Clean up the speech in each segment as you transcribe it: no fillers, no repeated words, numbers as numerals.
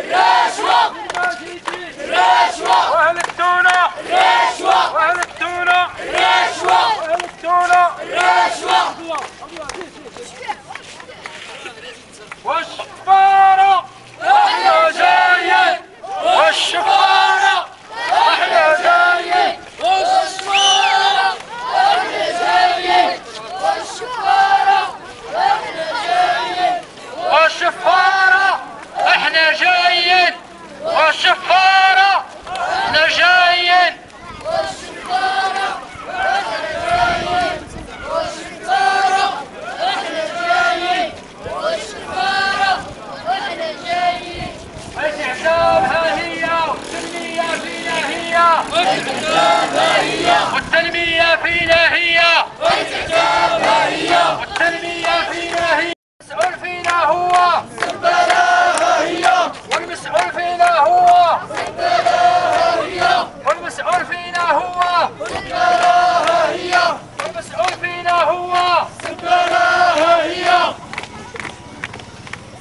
رشوة رشوة وأهل التونة رشوة وأهل التونة رشوة وأهل التونة رشوة والشفارة احنا جايين والشفارة احنا جايين والشفارة احنا جايين والشفارة احنا جايين والشفارة احنا جايين والشفارة احنا جايين والشفارة احنا جايين والشفارة احنا جايين والشفارة احنا جايين الاعتابها هي والتنمية فينا هي الاعتابها هي والتنمية فينا هي الاعتابها هي والتنمية فينا هي المسؤول فينا هو البلاغة هي والمسؤول فينا هو البلاغة هي والمسؤول فينا هو البلاغة هي والمسؤول فينا هو البلاغة هي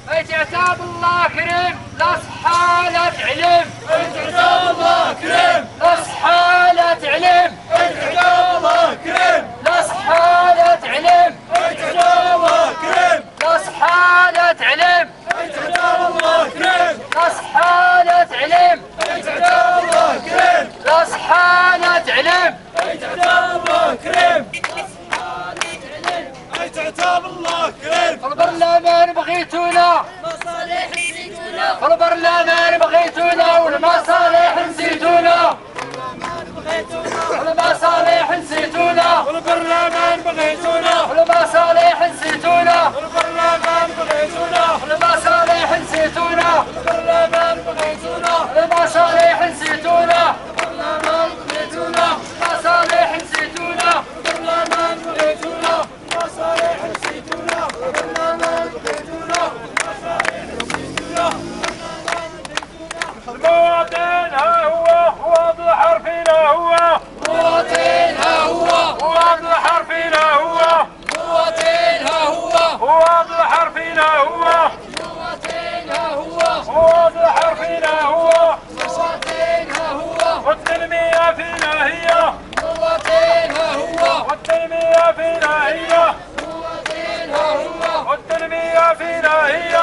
بيت عتاب الله كريم لا صحالة علم بيت عتاب الله كريم لا صحالة علم بيت عتاب الله كريم لا صحالة علم بيت عتاب الله كريم لا صحالة علم بيت عتاب الله كريم لا صحالة علم بيت عتاب الله كريم لا صحالة علم بيت عتاب الله كريم بيت عتاب الله كريم البرلمان بغيتونا مصالح نسيتونا البرلمان بغيتونا والمصالح نسيتونا والمصالح نسيتونا والبرلمان بغيتونا والمصالح نسيتونا والبرلمان بغيتونا والمصالح نسيتونا البرلمان بغيتونا والمصالح نسيتونا البرلمان بغيتونا المصالح نسيتونا البرلمان بغيتونا المصالح نسيتونا البرلمان بغيتونا المصالح نسيتونا المواطن ها هو وض حرفنا هو مواطن ها هو وض حرفنا هو مواطن ها هو وض حرفنا هو مواطن ها هو وض حرفنا هو مواطن ها هو والتنمية فينا هي مواطن ها هو والتنمية فينا هي مواطن ها هو والتنمية فينا هي